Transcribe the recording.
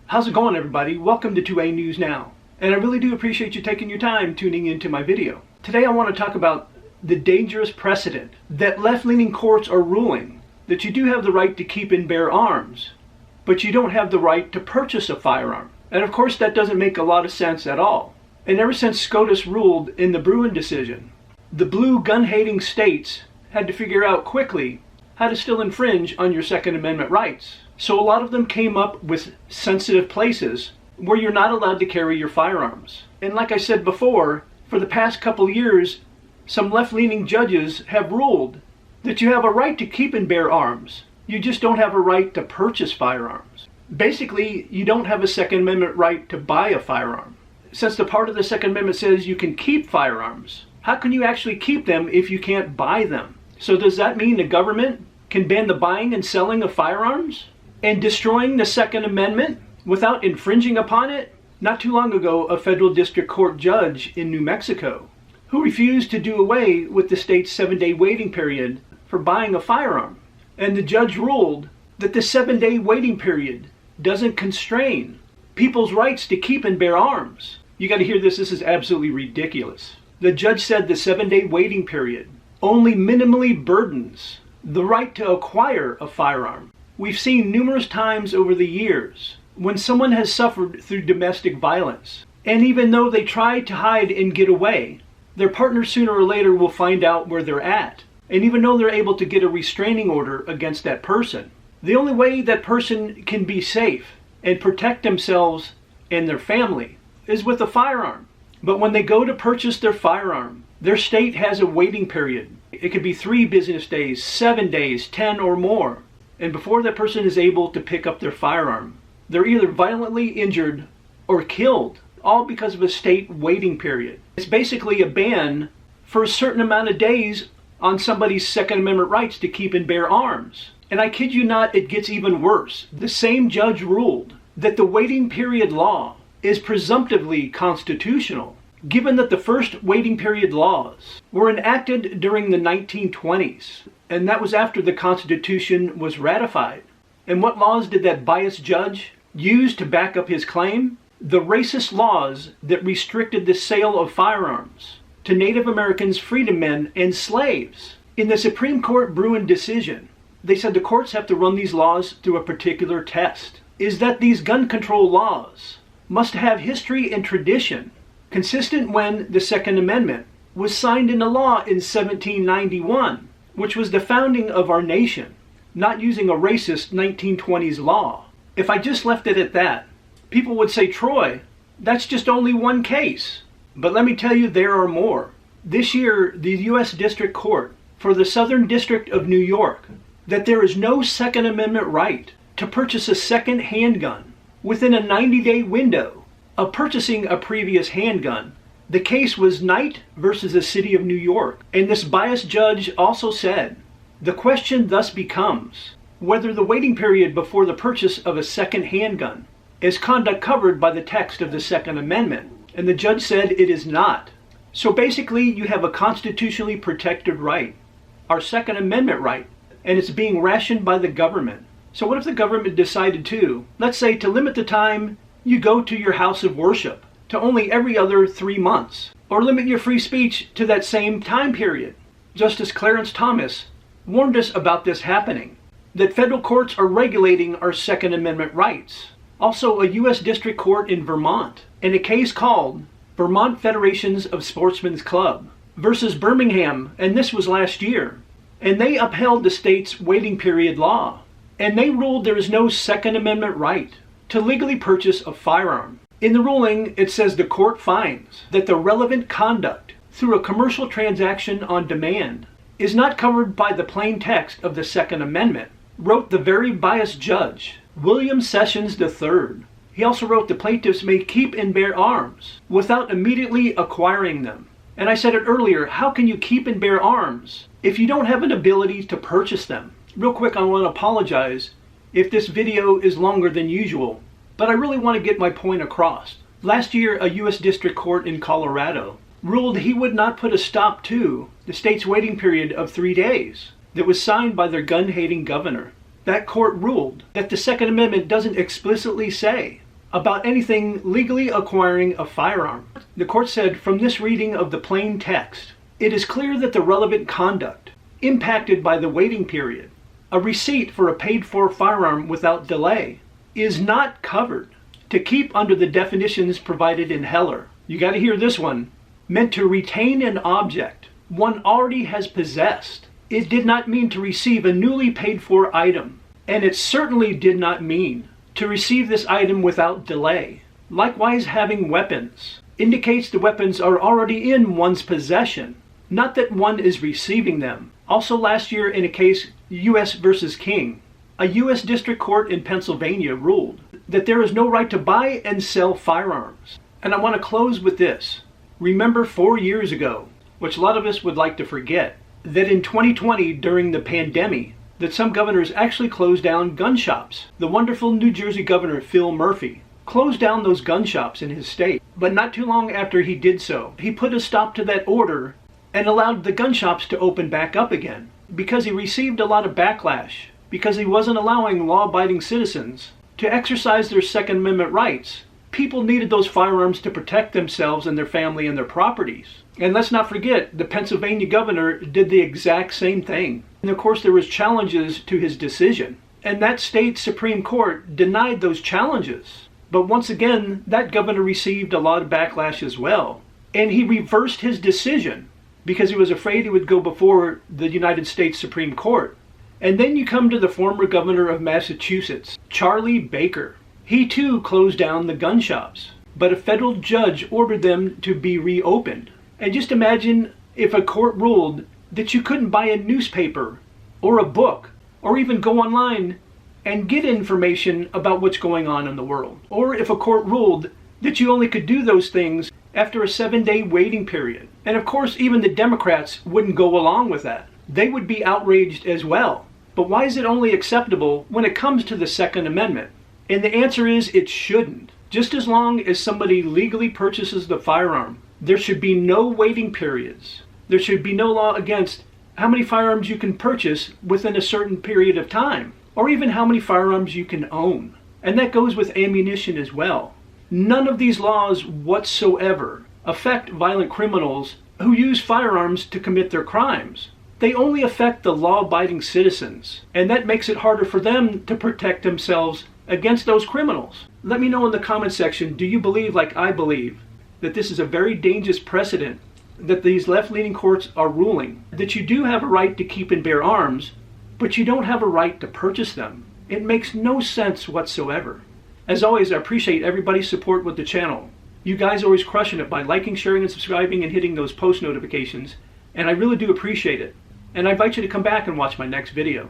How's it going, everybody? Welcome to 2A News Now. And I really do appreciate you taking your time tuning into my video. Today I want to talk about the dangerous precedent that left-leaning courts are ruling that you do have the right to keep and bear arms, but you don't have the right to purchase a firearm. And of course that doesn't make a lot of sense at all. And ever since SCOTUS ruled in the Bruen decision, the blue gun-hating states had to figure out quickly how to still infringe on your Second Amendment rights. So a lot of them came up with sensitive places where you're not allowed to carry your firearms. And like I said before, for the past couple years, some left-leaning judges have ruled that you have a right to keep and bear arms. You just don't have a right to purchase firearms. Basically, you don't have a Second Amendment right to buy a firearm. Since the part of the Second Amendment says you can keep firearms, how can you actually keep them if you can't buy them? So does that mean the government can ban the buying and selling of firearms and destroying the Second Amendment without infringing upon it? Not too long ago, a federal district court judge in New Mexico who refused to do away with the state's 7-day waiting period for buying a firearm. And the judge ruled that the 7-day waiting period doesn't constrain people's rights to keep and bear arms. You got to hear this is absolutely ridiculous. The judge said the 7-day waiting period only minimally burdens the right to acquire a firearm. We've seen numerous times over the years when someone has suffered through domestic violence, and even though they try to hide and get away, their partner sooner or later will find out where they're at. And even though they're able to get a restraining order against that person, the only way that person can be safe and protect themselves and their family is with a firearm. But when they go to purchase their firearm, their state has a waiting period. It could be 3 business days, 7 days, 10 or more. And before that person is able to pick up their firearm, they're either violently injured or killed, all because of a state waiting period. It's basically a ban for a certain amount of days on somebody's Second Amendment rights to keep and bear arms. And I kid you not, it gets even worse. The same judge ruled that the waiting period law is presumptively constitutional, given that the first waiting period laws were enacted during the 1920s, and that was after the Constitution was ratified. And what laws did that biased judge use to back up his claim? The racist laws that restricted the sale of firearms to Native Americans, freedom men, and slaves. In the Supreme Court Bruen decision, they said the courts have to run these laws through a particular test. Is that these gun control laws must have history and tradition consistent when the Second Amendment was signed into law in 1791, which was the founding of our nation, not using a racist 1920s law. If I just left it at that, people would say, Troy, that's just only one case. But let me tell you, there are more. This year, the U.S. District Court for the Southern District of New York, that there is no Second Amendment right to purchase a second handgun within a 90-day window of purchasing a previous handgun. The case was Knight versus the City of New York. And this biased judge also said, the question thus becomes whether the waiting period before the purchase of a second handgun is conduct covered by the text of the Second Amendment. And the judge said it is not. So basically, you have a constitutionally protected right, our Second Amendment right, and it's being rationed by the government. So what if the government decided to, let's say, to limit the time you go to your house of worship to only every other 3 months, or limit your free speech to that same time period? Justice Clarence Thomas warned us about this happening, that federal courts are regulating our Second Amendment rights. Also, a U.S. District Court in Vermont, in a case called Vermont Federations of Sportsmen's Club versus Birmingham, and this was last year, and they upheld the state's waiting period law, and they ruled there is no Second Amendment right to legally purchase a firearm. In the ruling, it says the court finds that the relevant conduct through a commercial transaction on demand is not covered by the plain text of the Second Amendment, wrote the very biased judge, William Sessions III. He also wrote the plaintiffs may keep and bear arms without immediately acquiring them. And I said it earlier, how can you keep and bear arms if you don't have an ability to purchase them? Real quick, I want to apologize if this video is longer than usual, but I really want to get my point across. Last year, a U.S. District Court in Colorado ruled he would not put a stop to the state's waiting period of 3 days that was signed by their gun-hating governor. That court ruled that the Second Amendment doesn't explicitly say about anything legally acquiring a firearm. The court said, from this reading of the plain text, it is clear that the relevant conduct impacted by the waiting period, a receipt for a paid-for firearm without delay, is not covered to keep under the definitions provided in Heller. You got to hear this one. Meant to retain an object one already has possessed. It did not mean to receive a newly paid-for item, and it certainly did not mean to receive this item without delay. Likewise, having weapons indicates the weapons are already in one's possession, not that one is receiving them. Also last year in a case, U.S. versus King, a U.S. District Court in Pennsylvania ruled that there is no right to buy and sell firearms. And I want to close with this. Remember 4 years ago, which a lot of us would like to forget, that in 2020 during the pandemic, that some governors actually closed down gun shops. The wonderful New Jersey governor Phil Murphy closed down those gun shops in his state. But not too long after he did so, he put a stop to that order and allowed the gun shops to open back up again, because he received a lot of backlash, because he wasn't allowing law-abiding citizens to exercise their Second Amendment rights. People needed those firearms to protect themselves and their family and their properties. And let's not forget, the Pennsylvania governor did the exact same thing. And of course there was challenges to his decision. And that state Supreme Court denied those challenges. But once again, that governor received a lot of backlash as well. And he reversed his decision because he was afraid he would go before the United States Supreme Court. And then you come to the former governor of Massachusetts, Charlie Baker. He too closed down the gun shops, but a federal judge ordered them to be reopened. And just imagine if a court ruled that you couldn't buy a newspaper or a book or even go online and get information about what's going on in the world. Or if a court ruled that you only could do those things after a 7-day waiting period. And of course, even the Democrats wouldn't go along with that. They would be outraged as well. But why is it only acceptable when it comes to the Second Amendment? And the answer is it shouldn't. Just as long as somebody legally purchases the firearm, there should be no waiting periods. There should be no law against how many firearms you can purchase within a certain period of time, or even how many firearms you can own. And that goes with ammunition as well. None of these laws whatsoever affect violent criminals who use firearms to commit their crimes. They only affect the law-abiding citizens, and that makes it harder for them to protect themselves against those criminals. Let me know in the comment section, do you believe, like I believe, that this is a very dangerous precedent, that these left-leaning courts are ruling that you do have a right to keep and bear arms, but you don't have a right to purchase them? It makes no sense whatsoever. As always, I appreciate everybody's support with the channel. You guys are always crushing it by liking, sharing, and subscribing and hitting those post notifications, and I really do appreciate it. And I invite you to come back and watch my next video.